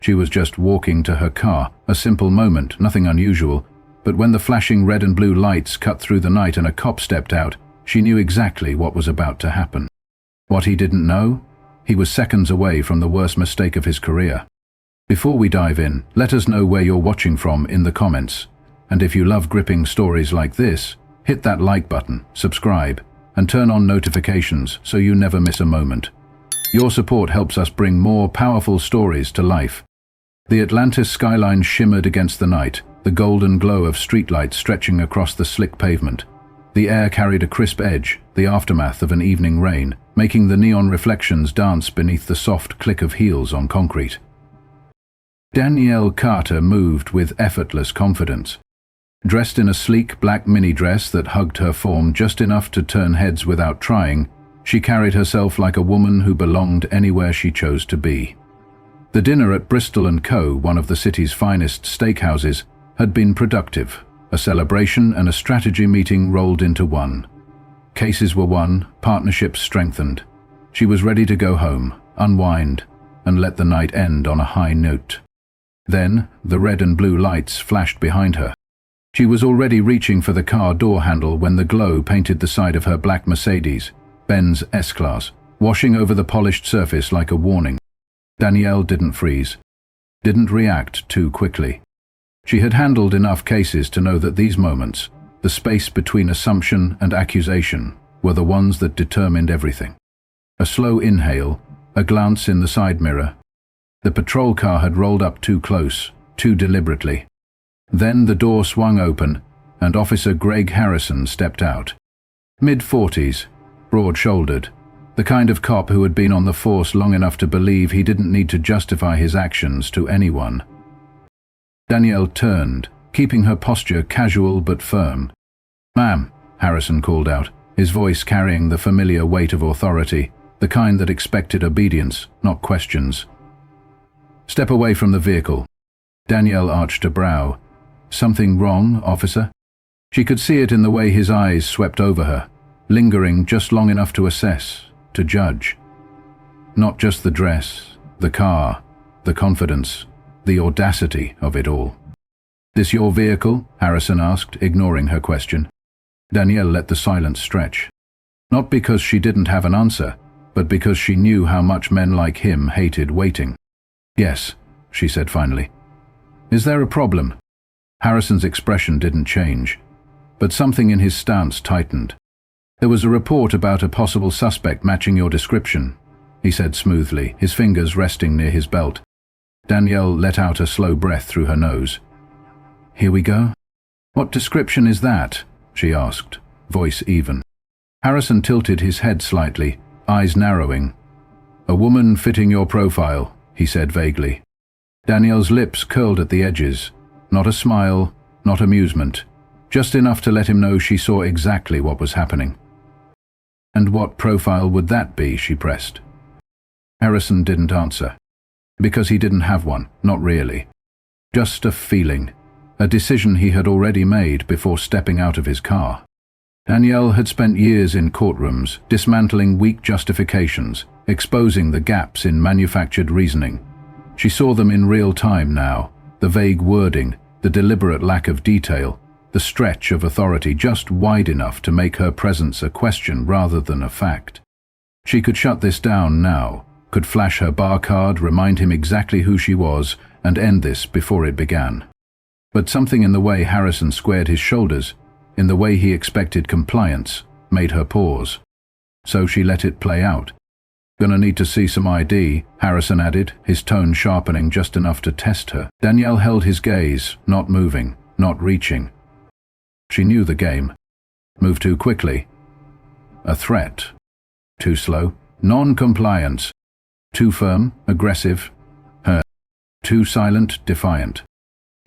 She was just walking to her car, a simple moment, nothing unusual, but when the flashing red and blue lights cut through the night and a cop stepped out, she knew exactly what was about to happen. What he didn't know? He was seconds away from the worst mistake of his career. Before we dive in, let us know where you're watching from in the comments. And if you love gripping stories like this, hit that like button, subscribe, and turn on notifications so you never miss a moment. Your support helps us bring more powerful stories to life. The Atlantis skyline shimmered against the night, the golden glow of streetlights stretching across the slick pavement. The air carried a crisp edge, the aftermath of an evening rain, making the neon reflections dance beneath the soft click of heels on concrete. Danielle Carter moved with effortless confidence. Dressed in a sleek black mini-dress that hugged her form just enough to turn heads without trying, she carried herself like a woman who belonged anywhere she chose to be. The dinner at Bristol & Co., one of the city's finest steakhouses, had been productive. A celebration and a strategy meeting rolled into one. Cases were won, partnerships strengthened. She was ready to go home, unwind, and let the night end on a high note. Then, the red and blue lights flashed behind her. She was already reaching for the car door handle when the glow painted the side of her black Mercedes, Benz S-Class, washing over the polished surface like a warning. Danielle didn't freeze, didn't react too quickly. She had handled enough cases to know that these moments, the space between assumption and accusation, were the ones that determined everything. A slow inhale, a glance in the side mirror. The patrol car had rolled up too close, too deliberately. Then the door swung open, and Officer Greg Harrison stepped out. Mid-40s, broad-shouldered, the kind of cop who had been on the force long enough to believe he didn't need to justify his actions to anyone. Danielle turned, keeping her posture casual but firm. "Ma'am," Harrison called out, his voice carrying the familiar weight of authority, the kind that expected obedience, not questions. "Step away from the vehicle." Danielle arched a brow. "Something wrong, officer?" She could see it in the way his eyes swept over her, lingering just long enough to assess, to judge. Not just the dress, the car, the confidence, the audacity of it all. "This your vehicle?" Harrison asked, ignoring her question. Danielle let the silence stretch. Not because she didn't have an answer, but because she knew how much men like him hated waiting. "Yes," she said finally. "Is there a problem?" Harrison's expression didn't change, but something in his stance tightened. "There was a report about a possible suspect matching your description," he said smoothly, his fingers resting near his belt. Danielle let out a slow breath through her nose. "Here we go?" "What description is that?" she asked, voice even. Harrison tilted his head slightly, eyes narrowing. "A woman fitting your profile," he said vaguely. Danielle's lips curled at the edges. Not a smile, not amusement, just enough to let him know she saw exactly what was happening. "And what profile would that be?" she pressed. Harrison didn't answer. Because he didn't have one, not really. Just a feeling, a decision he had already made before stepping out of his car. Danielle had spent years in courtrooms, dismantling weak justifications, exposing the gaps in manufactured reasoning. She saw them in real time now, the vague wording, the deliberate lack of detail, the stretch of authority just wide enough to make her presence a question rather than a fact. She could shut this down now, could flash her bar card, remind him exactly who she was, and end this before it began. But something in the way Harrison squared his shoulders, in the way he expected compliance, made her pause. So she let it play out. "Gonna need to see some ID," Harrison added, his tone sharpening just enough to test her. Danielle held his gaze, not moving, not reaching. She knew the game. Move too quickly. A threat. Too slow. Non-compliance. Too firm, aggressive. Her. Too silent, defiant.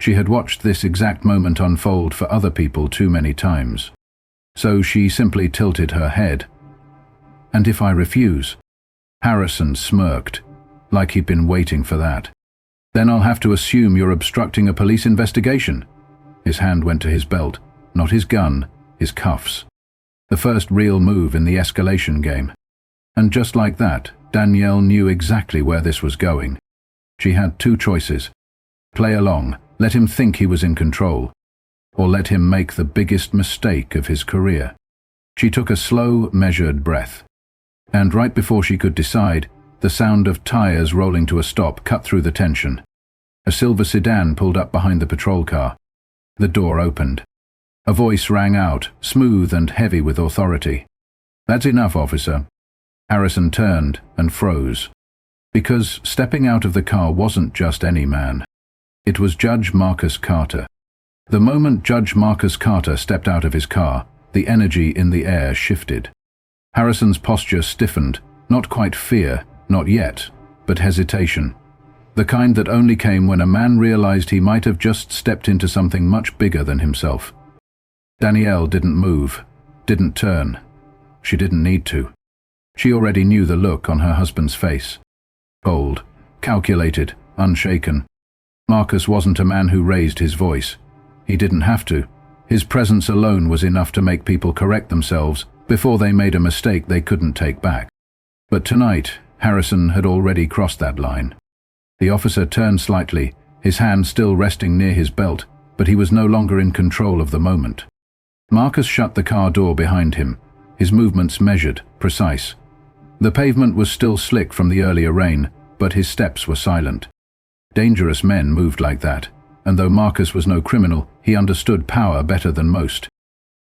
She had watched this exact moment unfold for other people too many times. So she simply tilted her head. "And if I refuse?" Harrison smirked, like he'd been waiting for that. "Then I'll have to assume you're obstructing a police investigation." His hand went to his belt, not his gun, his cuffs. The first real move in the escalation game. And just like that, Danielle knew exactly where this was going. She had two choices. Play along, let him think he was in control, or let him make the biggest mistake of his career. She took a slow, measured breath. And right before she could decide, the sound of tires rolling to a stop cut through the tension. A silver sedan pulled up behind the patrol car. The door opened. A voice rang out, smooth and heavy with authority. "That's enough, officer." Harrison turned and froze. Because stepping out of the car wasn't just any man. It was Judge Marcus Carter. The moment Judge Marcus Carter stepped out of his car, the energy in the air shifted. Harrison's posture stiffened, not quite fear, not yet, but hesitation. The kind that only came when a man realized he might have just stepped into something much bigger than himself. Danielle didn't move, didn't turn. She didn't need to. She already knew the look on her husband's face. Cold, calculated, unshaken. Marcus wasn't a man who raised his voice. He didn't have to. His presence alone was enough to make people correct themselves before they made a mistake they couldn't take back. But tonight, Harrison had already crossed that line. The officer turned slightly, his hand still resting near his belt, but he was no longer in control of the moment. Marcus shut the car door behind him, his movements measured, precise. The pavement was still slick from the earlier rain, but his steps were silent. Dangerous men moved like that, and though Marcus was no criminal, he understood power better than most.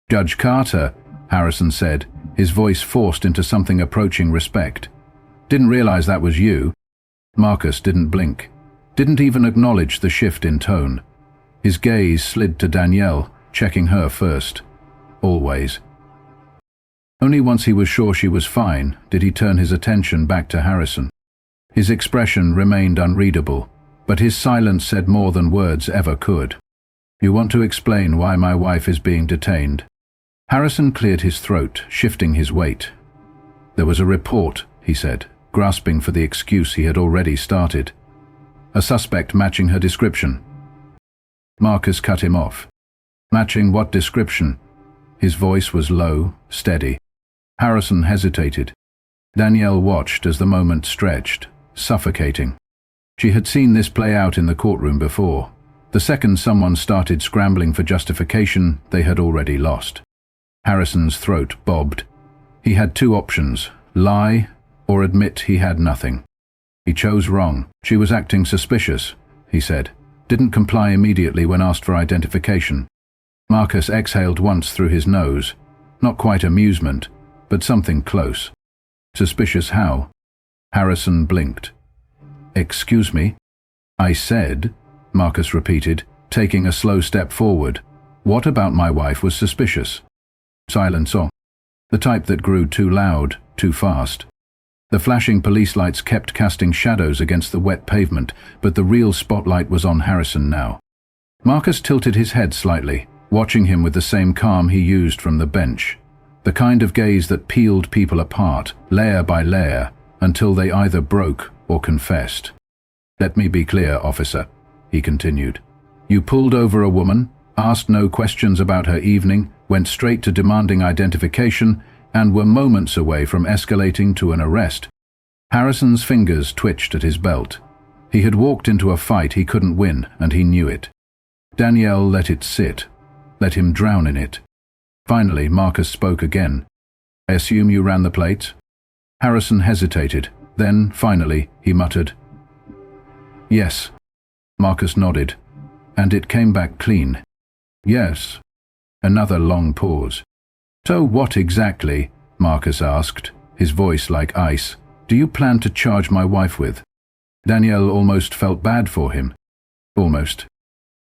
"Judge Carter," Harrison said, his voice forced into something approaching respect. "Didn't realize that was you." Marcus didn't blink, didn't even acknowledge the shift in tone. His gaze slid to Danielle, checking her first. Always. Only once he was sure she was fine did he turn his attention back to Harrison. His expression remained unreadable, but his silence said more than words ever could. "You want to explain why my wife is being detained?" Harrison cleared his throat, shifting his weight. "There was a report," he said, grasping for the excuse he had already started. "A suspect matching her description." Marcus cut him off. "Matching what description?" His voice was low, steady. Harrison hesitated. Danielle watched as the moment stretched, suffocating. She had seen this play out in the courtroom before. The second someone started scrambling for justification, they had already lost. Harrison's throat bobbed. He had two options: lie or admit he had nothing. He chose wrong. "She was acting suspicious," he said. "Didn't comply immediately when asked for identification." Marcus exhaled once through his nose. Not quite amusement, but something close. "Suspicious how?" Harrison blinked. "Excuse me?" "I said," Marcus repeated, taking a slow step forward. "What about my wife was suspicious?" Silence on. The type that grew too loud, too fast. The flashing police lights kept casting shadows against the wet pavement, but the real spotlight was on Harrison now. Marcus tilted his head slightly, watching him with the same calm he used from the bench. The kind of gaze that peeled people apart, layer by layer, until they either broke or confessed. "Let me be clear, officer," he continued. "You pulled over a woman, asked no questions about her evening, went straight to demanding identification, and were moments away from escalating to an arrest." Harrison's fingers twitched at his belt. He had walked into a fight he couldn't win, and he knew it. Danielle let it sit, let him drown in it. Finally, Marcus spoke again. "I assume you ran the plates?" Harrison hesitated. Then, finally, he muttered, "Yes." Marcus nodded, and it came back clean. "Yes." Another long pause. "So what exactly," Marcus asked, his voice like ice, "do you plan to charge my wife with?" Danielle almost felt bad for him. Almost.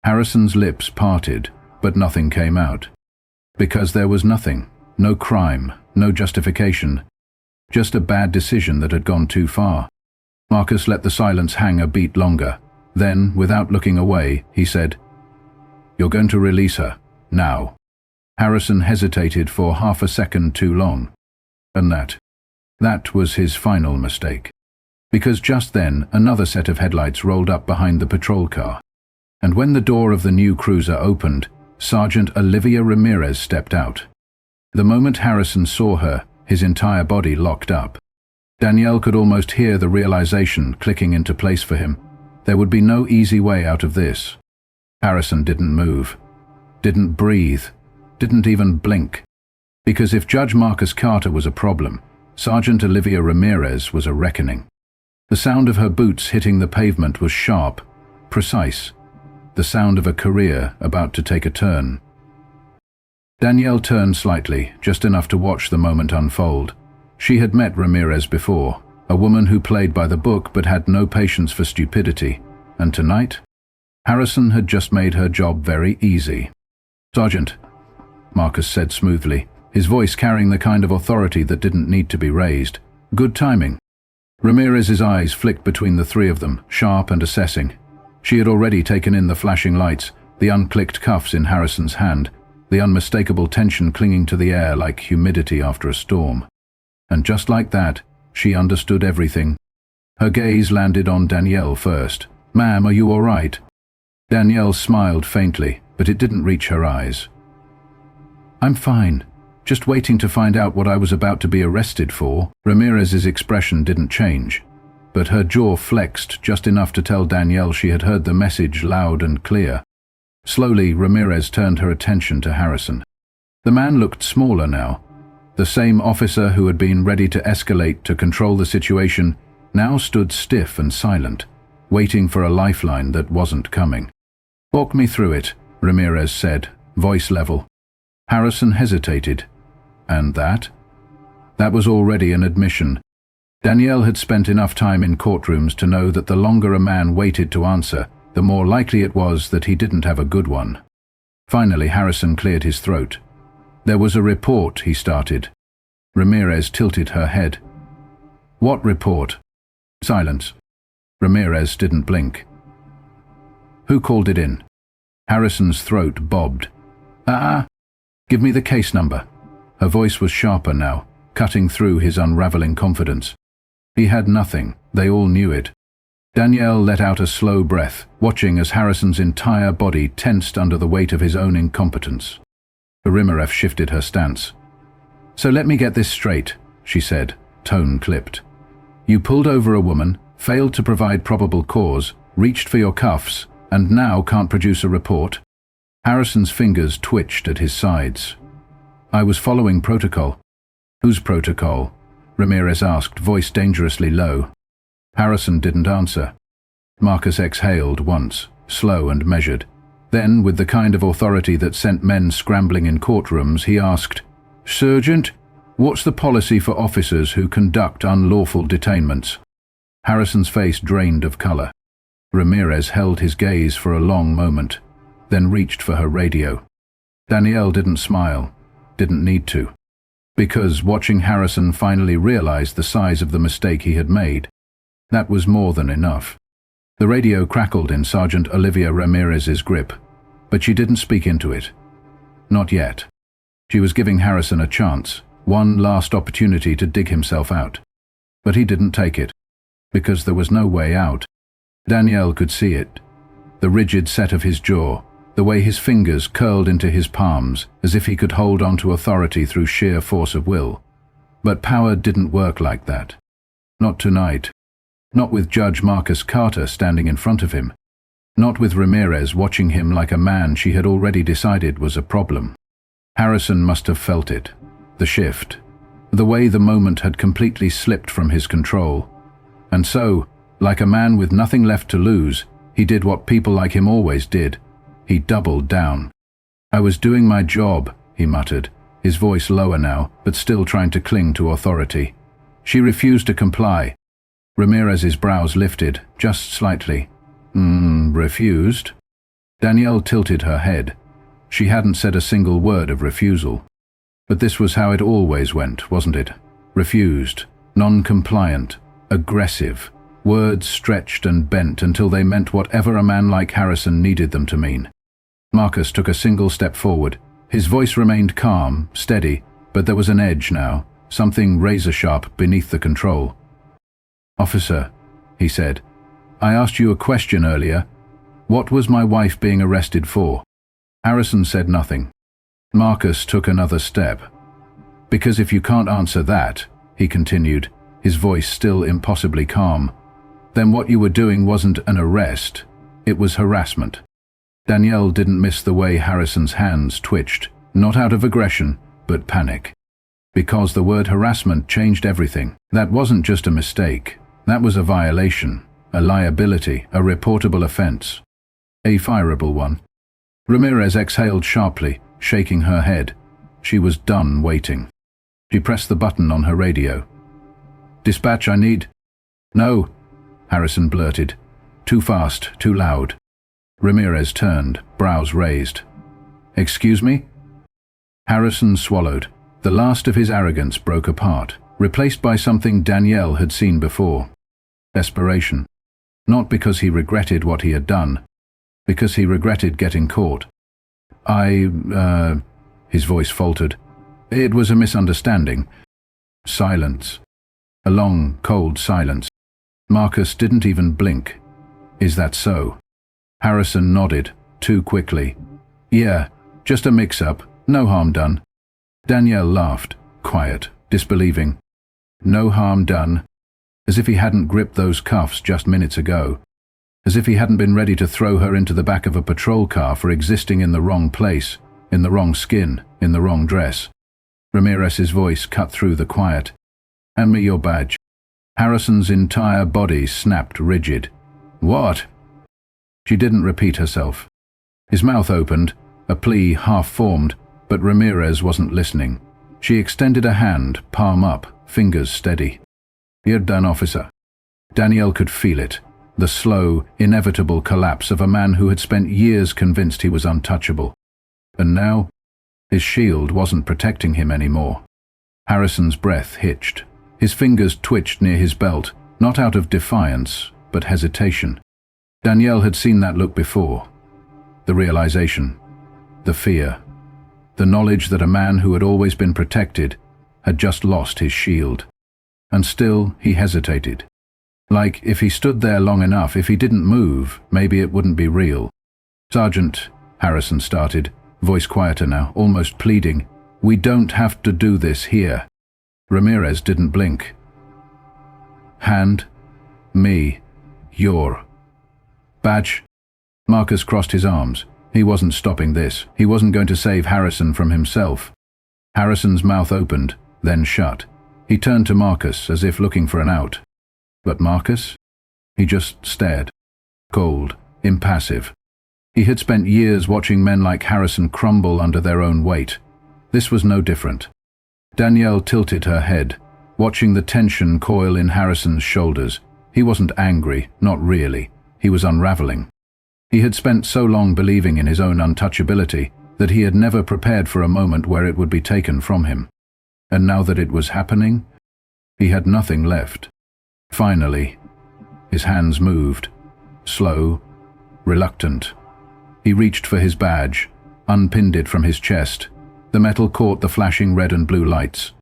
Harrison's lips parted, but nothing came out. Because there was nothing. No crime, no justification. Just a bad decision that had gone too far. Marcus let the silence hang a beat longer. Then, without looking away, he said, "You're going to release her. Now." Harrison hesitated for half a second too long. And that was his final mistake. Because just then, another set of headlights rolled up behind the patrol car. And when the door of the new cruiser opened, Sergeant Olivia Ramirez stepped out. The moment Harrison saw her, his entire body locked up. Danielle could almost hear the realization clicking into place for him. There would be no easy way out of this. Harrison didn't move, didn't breathe, didn't even blink. Because if Judge Marcus Carter was a problem, Sergeant Olivia Ramirez was a reckoning. The sound of her boots hitting the pavement was sharp, precise, the sound of a career about to take a turn. Danielle turned slightly, just enough to watch the moment unfold. She had met Ramirez before, a woman who played by the book but had no patience for stupidity, and tonight, Harrison had just made her job very easy. "Sergeant," Marcus said smoothly, his voice carrying the kind of authority that didn't need to be raised. "Good timing." Ramirez's eyes flicked between the three of them, sharp and assessing. She had already taken in the flashing lights, the unclicked cuffs in Harrison's hand, the unmistakable tension clinging to the air like humidity after a storm. And just like that, she understood everything. Her gaze landed on Danielle first. "Ma'am, are you all right?" Danielle smiled faintly, but it didn't reach her eyes. "I'm fine. Just waiting to find out what I was about to be arrested for." Ramirez's expression didn't change, but her jaw flexed just enough to tell Danielle she had heard the message loud and clear. Slowly, Ramirez turned her attention to Harrison. The man looked smaller now. The same officer who had been ready to escalate to control the situation now stood stiff and silent, waiting for a lifeline that wasn't coming. "Walk me through it," Ramirez said, voice level. Harrison hesitated. And that? That was already an admission. Danielle had spent enough time in courtrooms to know that the longer a man waited to answer, the more likely it was that he didn't have a good one. Finally, Harrison cleared his throat. "There was a report," he started. Ramirez tilted her head. "What report?" Silence. Ramirez didn't blink. "Who called it in?" Harrison's throat bobbed. Give me the case number." Her voice was sharper now, cutting through his unraveling confidence. He had nothing. They all knew it. Danielle let out a slow breath, watching as Harrison's entire body tensed under the weight of his own incompetence. Ramirez shifted her stance. "So let me get this straight," she said, tone clipped. "You pulled over a woman, failed to provide probable cause, reached for your cuffs, and now can't produce a report?" Harrison's fingers twitched at his sides. "I was following protocol." "Whose protocol?" Ramirez asked, voice dangerously low. Harrison didn't answer. Marcus exhaled once, slow and measured. Then, with the kind of authority that sent men scrambling in courtrooms, he asked, "Sergeant, what's the policy for officers who conduct unlawful detainments?" Harrison's face drained of color. Ramirez held his gaze for a long moment, then reached for her radio. Danielle didn't smile, didn't need to, because watching Harrison finally realize the size of the mistake he had made, that was more than enough. The radio crackled in Sergeant Olivia Ramirez's grip, but she didn't speak into it. Not yet. She was giving Harrison a chance, one last opportunity to dig himself out. But he didn't take it, because there was no way out. Danielle could see it. The rigid set of his jaw, the way his fingers curled into his palms as if he could hold on to authority through sheer force of will. But power didn't work like that. Not tonight. Not with Judge Marcus Carter standing in front of him. Not with Ramirez watching him like a man she had already decided was a problem. Harrison must have felt it. The shift. The way the moment had completely slipped from his control. And so, like a man with nothing left to lose, he did what people like him always did. He doubled down. "I was doing my job," he muttered, his voice lower now, but still trying to cling to authority. She refused to comply. Ramirez's brows lifted, just slightly. Refused?" Danielle tilted her head. She hadn't said a single word of refusal. But this was how it always went, wasn't it? Refused, non-compliant, aggressive. Words stretched and bent until they meant whatever a man like Harrison needed them to mean. Marcus took a single step forward. His voice remained calm, steady, but there was an edge now, something razor-sharp beneath the control. "Officer," he said, "I asked you a question earlier. What was my wife being arrested for?" Harrison said nothing. Marcus took another step. "Because if you can't answer that," he continued, his voice still impossibly calm, then what you were doing wasn't an arrest, it was harassment. Danielle didn't miss the way Harrison's hands twitched, not out of aggression, but panic. Because the word harassment changed everything. That wasn't just a mistake, that was a violation, a liability, a reportable offense. A fireable one. Ramirez exhaled sharply, shaking her head. She was done waiting. She pressed the button on her radio. "Dispatch, I need—" "No," Harrison blurted. "Too fast, too loud." Ramirez turned, brows raised. "Excuse me?" Harrison swallowed. The last of his arrogance broke apart, replaced by something Danielle had seen before. Desperation. Not because he regretted what he had done, because he regretted getting caught. His voice faltered. "It was a misunderstanding." Silence. A long, cold silence. Marcus didn't even blink. "Is that so?" Harrison nodded, too quickly. "Yeah, just a mix-up, no harm done." Danielle laughed, quiet, disbelieving. No harm done? As if he hadn't gripped those cuffs just minutes ago. As if he hadn't been ready to throw her into the back of a patrol car for existing in the wrong place, in the wrong skin, in the wrong dress. Ramirez's voice cut through the quiet. "Hand me your badge." Harrison's entire body snapped rigid. "What?" She didn't repeat herself. His mouth opened, a plea half-formed, but Ramirez wasn't listening. She extended a hand, palm up, fingers steady. "You're done, officer." Danielle could feel it, the slow, inevitable collapse of a man who had spent years convinced he was untouchable. And now, his shield wasn't protecting him anymore. Harrison's breath hitched. His fingers twitched near his belt, not out of defiance, but hesitation. Danielle had seen that look before. The realization, the fear, the knowledge that a man who had always been protected had just lost his shield. And still he hesitated. Like, if he stood there long enough, if he didn't move, maybe it wouldn't be real. "Sergeant," Harrison started, voice quieter now, almost pleading, "we don't have to do this here." Ramirez didn't blink. "Hand me your badge." Marcus crossed his arms. He wasn't stopping this. He wasn't going to save Harrison from himself. Harrison's mouth opened, then shut. He turned to Marcus as if looking for an out. But Marcus? He just stared. Cold, impassive. He had spent years watching men like Harrison crumble under their own weight. This was no different. Danielle tilted her head, watching the tension coil in Harrison's shoulders. He wasn't angry, not really. He was unraveling. He had spent so long believing in his own untouchability that he had never prepared for a moment where it would be taken from him. And now that it was happening, he had nothing left. Finally, his hands moved, slow, reluctant. He reached for his badge, unpinned it from his chest. The metal caught the flashing red and blue lights.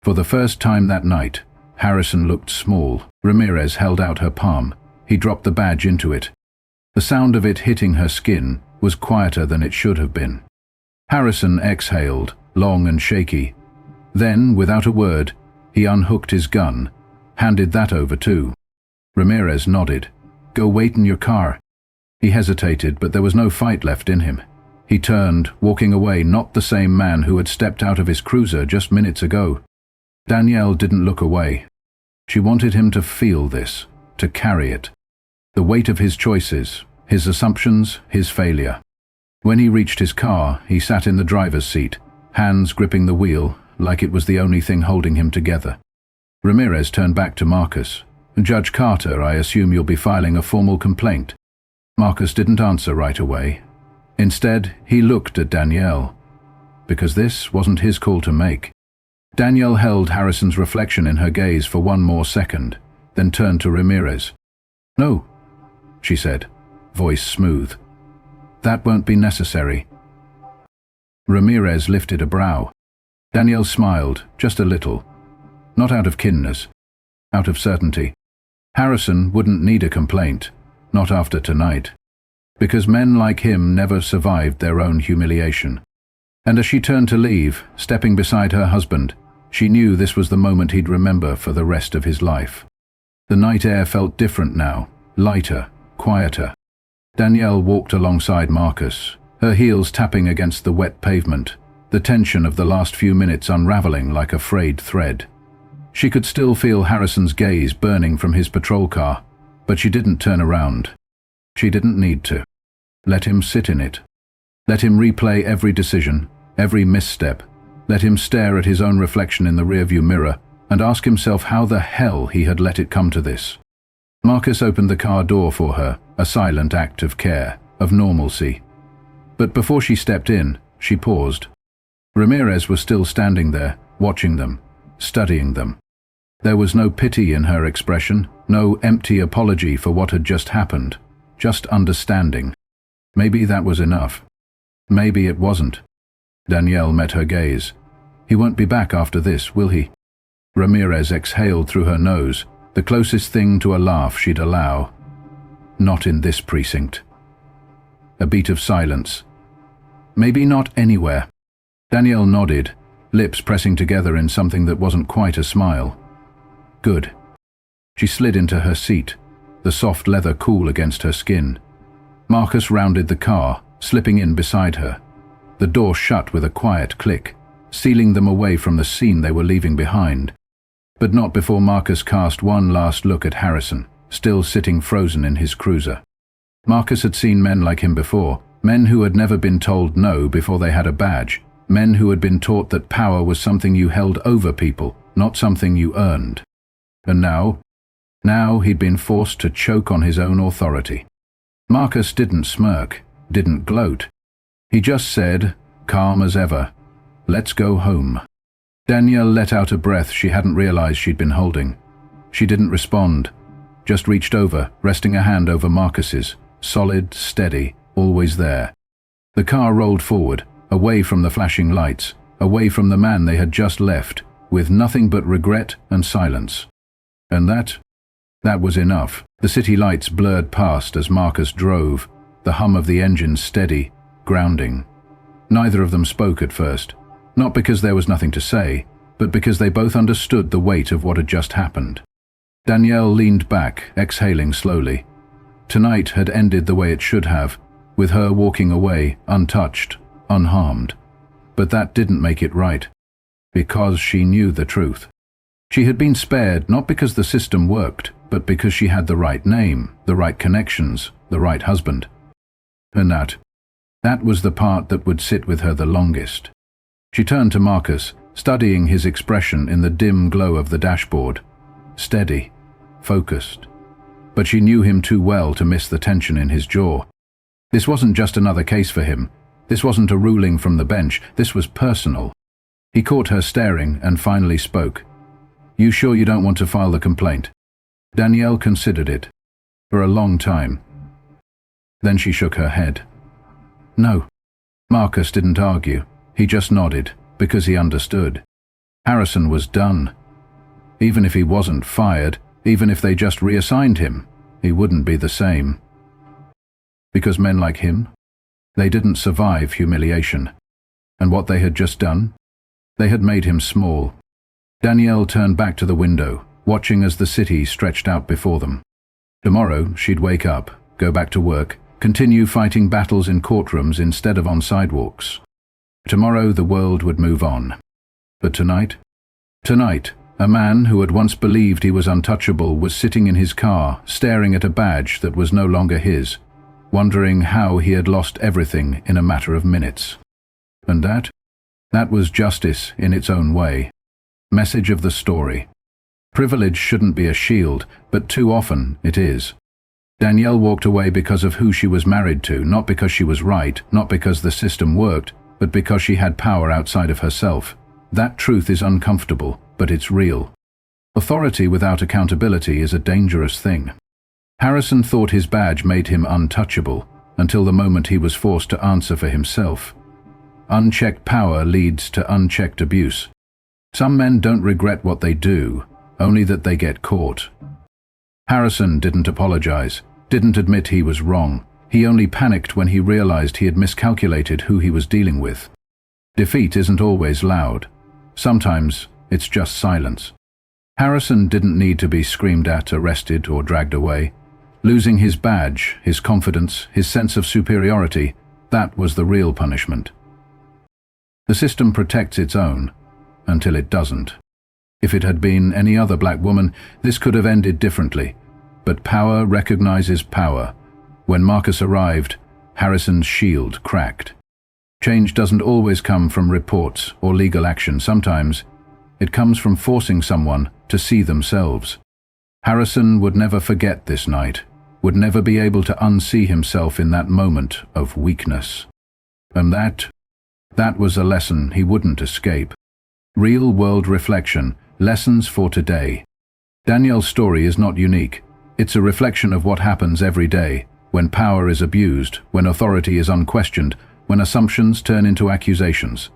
For the first time that night, Harrison looked small. Ramirez held out her palm. He dropped the badge into it. The sound of it hitting her skin was quieter than it should have been. Harrison exhaled, long and shaky. Then, without a word, he unhooked his gun, handed that over too. Ramirez nodded. "Go wait in your car." He hesitated, but there was no fight left in him. He turned, walking away, not the same man who had stepped out of his cruiser just minutes ago. Danielle didn't look away. She wanted him to feel this, to carry it. The weight of his choices, his assumptions, his failure. When he reached his car, he sat in the driver's seat, hands gripping the wheel, like it was the only thing holding him together. Ramirez turned back to Marcus. "Judge Carter, I assume you'll be filing a formal complaint." Marcus didn't answer right away. Instead, he looked at Danielle, because this wasn't his call to make. Danielle held Harrison's reflection in her gaze for one more second, then turned to Ramirez. "No," she said, voice smooth. "That won't be necessary." Ramirez lifted a brow. Danielle smiled, just a little. Not out of kinness, out of certainty. Harrison wouldn't need a complaint, not after tonight. Because men like him never survived their own humiliation. And as she turned to leave, stepping beside her husband, she knew this was the moment he'd remember for the rest of his life. The night air felt different now, lighter, quieter. Danielle walked alongside Marcus, her heels tapping against the wet pavement, the tension of the last few minutes unraveling like a frayed thread. She could still feel Harrison's gaze burning from his patrol car, but she didn't turn around. She didn't need to. Let him sit in it. Let him replay every decision, every misstep. Let him stare at his own reflection in the rearview mirror and ask himself how the hell he had let it come to this. Marcus opened the car door for her, a silent act of care, of normalcy. But before she stepped in, she paused. Ramirez was still standing there, watching them, studying them. There was no pity in her expression, no empty apology for what had just happened, just understanding. Maybe that was enough. Maybe it wasn't. Danielle met her gaze. He won't be back after this, will he? Ramirez exhaled through her nose, the closest thing to a laugh she'd allow. Not in this precinct. A beat of silence. Maybe not anywhere. Danielle nodded, lips pressing together in something that wasn't quite a smile. Good. She slid into her seat, the soft leather cool against her skin. Marcus rounded the car, slipping in beside her. The door shut with a quiet click, sealing them away from the scene they were leaving behind. But not before Marcus cast one last look at Harrison, still sitting frozen in his cruiser. Marcus had seen men like him before, men who had never been told no before they had a badge, men who had been taught that power was something you held over people, not something you earned. And now he'd been forced to choke on his own authority. Marcus didn't smirk, didn't gloat. He just said, calm as ever, "Let's go home." Danielle let out a breath she hadn't realized she'd been holding. She didn't respond, just reached over, resting a hand over Marcus's, solid, steady, always there. The car rolled forward, away from the flashing lights, away from the man they had just left, with nothing but regret and silence. And that was enough. The city lights blurred past as Marcus drove, the hum of the engine steady, grounding. Neither of them spoke at first, not because there was nothing to say, but because they both understood the weight of what had just happened. Danielle leaned back, exhaling slowly. Tonight had ended the way it should have, with her walking away, untouched, unharmed. But that didn't make it right, because she knew the truth. She had been spared not because the system worked, but because she had the right name, the right connections, the right husband. And that was the part that would sit with her the longest. She turned to Marcus, studying his expression in the dim glow of the dashboard. Steady, focused. But she knew him too well to miss the tension in his jaw. This wasn't just another case for him. This wasn't a ruling from the bench. This was personal. He caught her staring and finally spoke. "You sure you don't want to file the complaint?" Danielle considered it. For a long time. Then she shook her head. No. Marcus didn't argue. He just nodded, because he understood. Harrison was done. Even if he wasn't fired, even if they just reassigned him, he wouldn't be the same. Because men like him, they didn't survive humiliation. And what they had just done? They had made him small. Danielle turned back to the window, watching as the city stretched out before them. Tomorrow, she'd wake up, go back to work, continue fighting battles in courtrooms instead of on sidewalks. Tomorrow, the world would move on. But tonight, a man who had once believed he was untouchable was sitting in his car, staring at a badge that was no longer his, wondering how he had lost everything in a matter of minutes. And that was justice in its own way. Message of the story. Privilege shouldn't be a shield, but too often it is. Danielle walked away because of who she was married to, not because she was right, not because the system worked, but because she had power outside of herself. That truth is uncomfortable, but it's real. Authority without accountability is a dangerous thing. Harrison thought his badge made him untouchable, until the moment he was forced to answer for himself. Unchecked power leads to unchecked abuse. Some men don't regret what they do, only that they get caught. Harrison didn't apologize, didn't admit he was wrong. He only panicked when he realized he had miscalculated who he was dealing with. Defeat isn't always loud. Sometimes it's just silence. Harrison didn't need to be screamed at, arrested, or dragged away. Losing his badge, his confidence, his sense of superiority, that was the real punishment. The system protects its own, until it doesn't. If it had been any other black woman, this could have ended differently. But power recognizes power. When Marcus arrived, Harrison's shield cracked. Change doesn't always come from reports or legal action. Sometimes it comes from forcing someone to see themselves. Harrison would never forget this night, would never be able to unsee himself in that moment of weakness. And that was a lesson he wouldn't escape. Real-world reflection, lessons for today. Danielle's story is not unique. It's a reflection of what happens every day, when power is abused, when authority is unquestioned, when assumptions turn into accusations.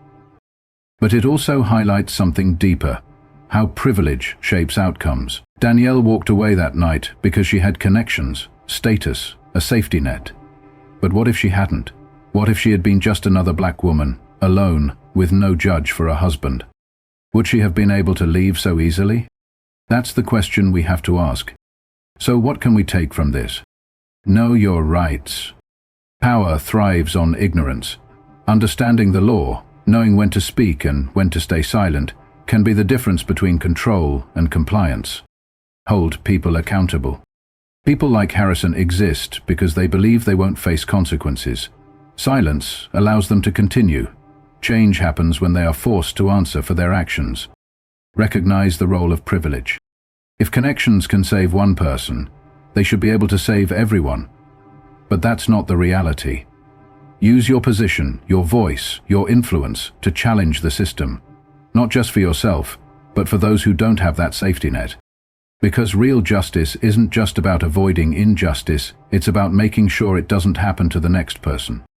But it also highlights something deeper, how privilege shapes outcomes. Danielle walked away that night because she had connections, status, a safety net. But what if she hadn't? What if she had been just another black woman, alone, with no judge for a husband? Would she have been able to leave so easily? That's the question we have to ask. So what can we take from this? Know your rights. Power thrives on ignorance. Understanding the law, knowing when to speak and when to stay silent, can be the difference between control and compliance. Hold people accountable. People like Harrison exist because they believe they won't face consequences. Silence allows them to continue. Change happens when they are forced to answer for their actions. Recognize the role of privilege. If connections can save one person, they should be able to save everyone. But that's not the reality. Use your position, your voice, your influence to challenge the system, not just for yourself, but for those who don't have that safety net. Because real justice isn't just about avoiding injustice, it's about making sure it doesn't happen to the next person.